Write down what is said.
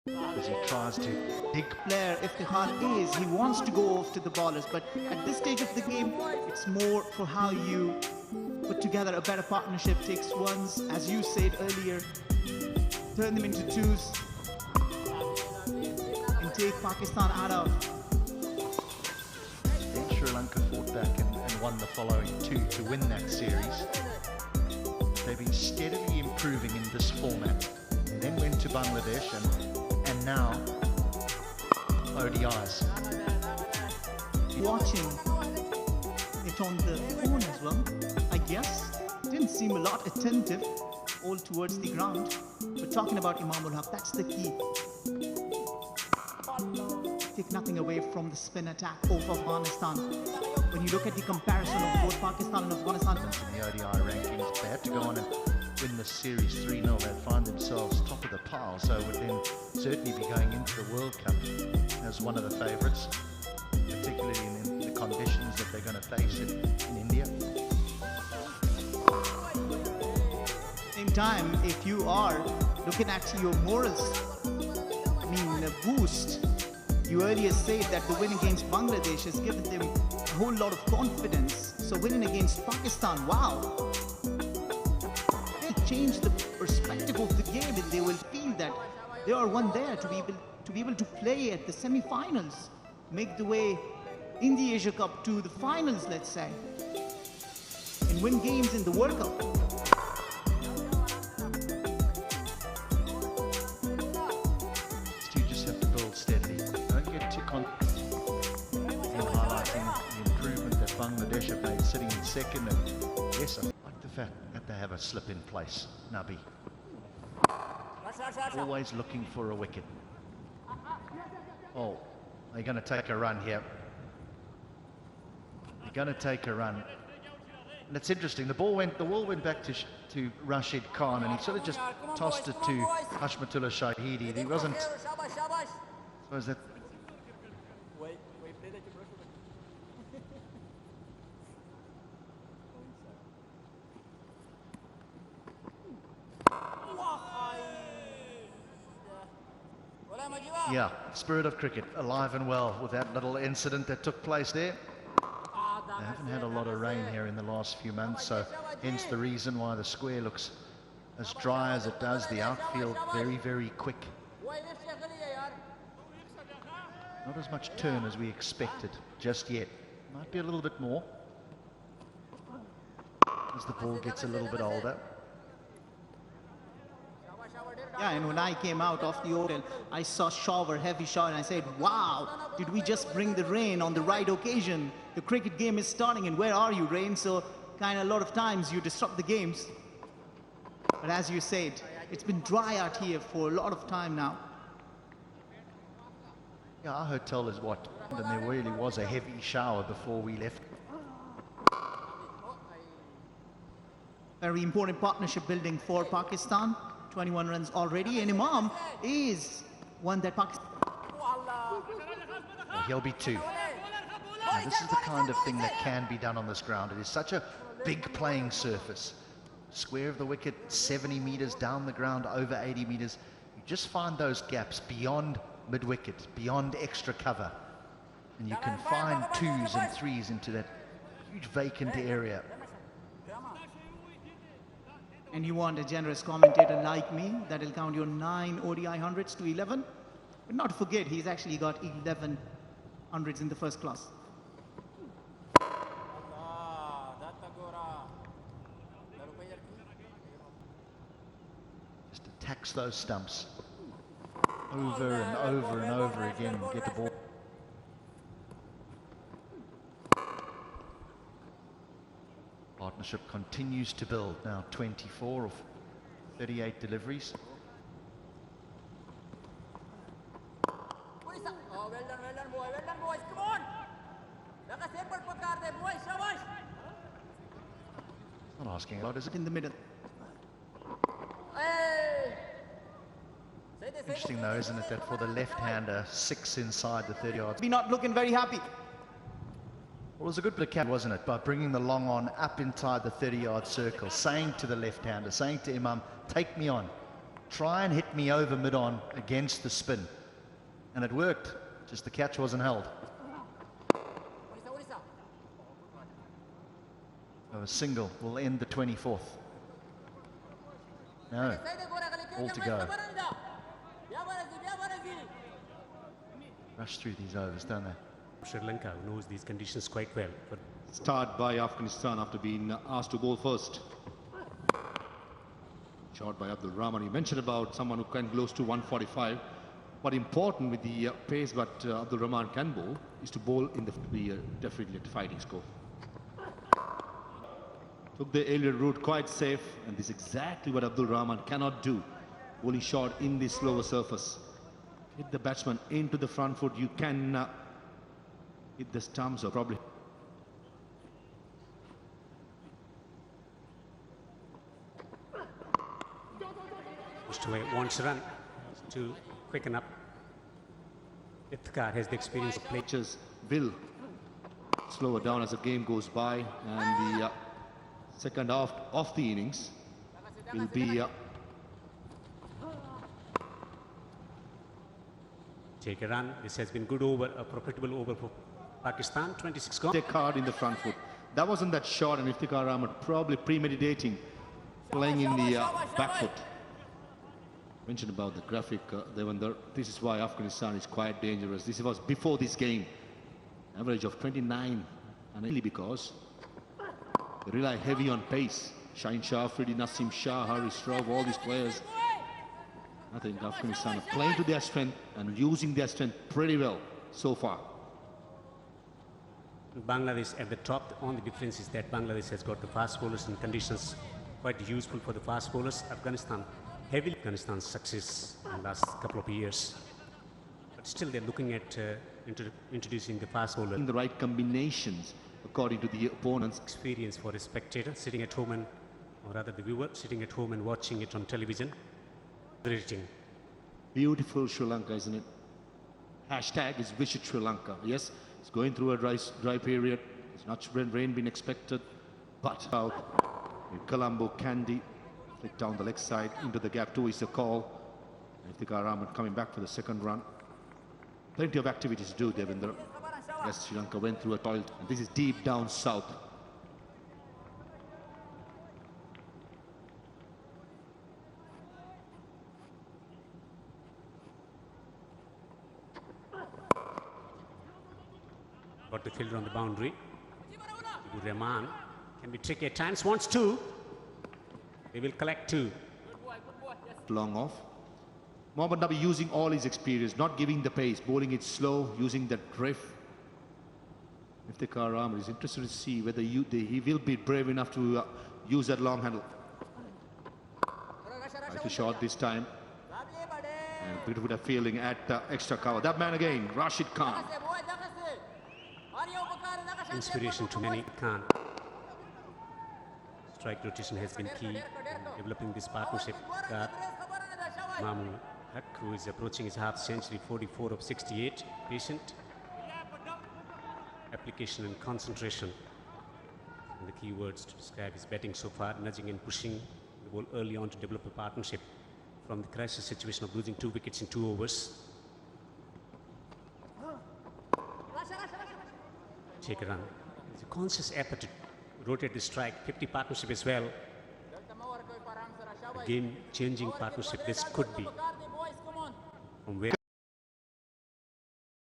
as he tries to dig. Player Iftikhar is, he wants to go off to the ballers, but at this stage of the game, it's more for how you put together a better partnership, takes ones, as you said earlier, turn them into twos, and take Pakistan out of. Then Sri Lanka fought back and won the following two to win that series. They've been steadily improving in this format. They then went to Bangladesh and now ODIs. Watching it on the phone as well, I guess. Didn't seem a lot attentive, all towards the ground. But talking about Imam, that's the key. Take nothing away from the spin attack of Afghanistan. When you look at the comparison of both Pakistan and Afghanistan. In the ODI rankings, they had to go on and win the series 3-0. They'd find themselves top of the pile, so would then certainly be going into the World Cup as one of the favourites, particularly in the conditions that they're going to face in India. Same time, if you are looking at your morals, boost. You earlier said that the win against Bangladesh has given them a whole lot of confidence. So winning against Pakistan, wow. They change the perspective of the game and they will feel that they are one there to be able to play at the semi-finals, make the way in the Asia Cup to the finals, let's say, and win games in the World Cup. Bangladesh have made sitting in second, and yes, I like the fact that they have a slip in place. Nabi always looking for a wicket. Oh, they're going to take a run here. They're going to take a run. And it's interesting, the ball went back to Rashid Khan, and he sort of just tossed it to Hambantota Shahidi. He wasn't, so is that yeah, spirit of cricket, alive and well with that little incident that took place there. They haven't had a lot of rain here in the last few months, so hence the reason why the square looks as dry as it does. The outfield very, very quick. Not as much turn as we expected just yet. Might be a little bit more as the ball gets a little bit older. Yeah, and when I came out of the hotel, I saw shower, heavy shower, and I said, wow, did we just bring the rain on the right occasion? The cricket game is starting, and where are you, rain? So kind of a lot of times you disrupt the games. But as you said, it's been dry out here for a lot of time now. Yeah, our hotel is what? And there really was a heavy shower before we left. Very important partnership building for Pakistan. 21 runs already, and Imam is one that Pakistan... Well, he'll be two. Now, this is the kind of thing that can be done on this ground. It is such a big playing surface. Square of the wicket, 70 metres down the ground, over 80 metres. You just find those gaps beyond mid-wicket, beyond extra cover. And you can find twos and threes into that huge vacant area. And you want a generous commentator like me that'll count your 9 ODI hundreds to 11. But not to forget, he's actually got 11 hundreds in the first class. Just attacks those stumps over and over and over again and get the ball. Partnership continues to build, now 24 of 38 deliveries. Not asking a lot, is it? In the middle. Interesting though, isn't it, that for the left-hander, 6 inside the 30 yards. Be not looking very happy. Well, it was a good bit of cap, wasn't it, by bringing the long on up inside the 30-yard circle, saying to the left-hander, saying to Imam, take me on. try and hit me over mid-on against the spin. And it worked, just the catch wasn't held. So a single will end the 24th. No, all to go. Rush through these overs, don't they? Sri Lanka knows these conditions quite well. But Start by Afghanistan after being asked to bowl first. Shot by Abdul Rahman. You mentioned about someone who can close to 145. What important with the pace that Abdul Rahman can bowl is to bowl in the definitely a fighting score. Took the Elliott route quite safe, and this is exactly what Abdul Rahman cannot do. Bowling shot in the slower surface. Hit the batsman into the front foot. You can hit the stumps or probably. Mr. wants to run to quicken up. Iftikhar has the experience of play. Pitches will slower down as the game goes by, and the second half of the innings will be Take a run. This has been good over, a profitable over for Pakistan. 26 gone. Iftikhar in the front foot. That wasn't that shot, and Iftikhar Ahmad probably premeditating playing in the back foot. Mentioned about the graphic, Devendra. This is why Afghanistan is quite dangerous. This was before this game. Average of 29, and really because they rely heavy on pace. Shaheen Shah, Freddie Nasim Shah, Haris Rauf, all these players. I think Afghanistan are playing to their strength and using their strength pretty well so far. Bangladesh at the top. The only difference is that Bangladesh has got the fast bowlers and conditions quite useful for the fast bowlers. Afghanistan's success in the last couple of years. But still they're looking at introducing the fast bowler. In the right combinations according to the opponents. Experience for a spectator sitting at home and, or rather the viewer sitting at home and watching it on television. Rating. Beautiful Sri Lanka, isn't it? Hashtag is Visit Sri Lanka. Yes, it's going through a dry period. There's not rain been expected, but out in Colombo, Candy, flick down the leg side into the gap. 2 is the call. Iftikhar Ahmad coming back for the second run. Plenty of activities to do, Devendra. Yes, Sri Lanka went through a toilet. And this is deep down south. Got the fielder on the boundary. Rahman can be tricky at times. Wants 2. They will collect 2. Long off. Mohammad Nabi using all his experience, not giving the pace, bowling it slow, using the drift. Iftikhar Ahmad is interested to see whether he will be brave enough to use that long handle. Tries to shot this time. And beautiful fielding at extra cover. That man again, Rashid Khan. Inspiration to many. Khan. Strike rotation has been key in developing this partnership. Imam, who is approaching his half century, 44 of 68. Patient, application and concentration. And the key words to describe his batting so far, nudging and pushing the ball early on to develop a partnership from the crisis situation of losing 2 wickets in 2 overs. Take a run. It's a conscious effort to rotate the strike. 50 partnership as well. A game-changing partnership this could be. From where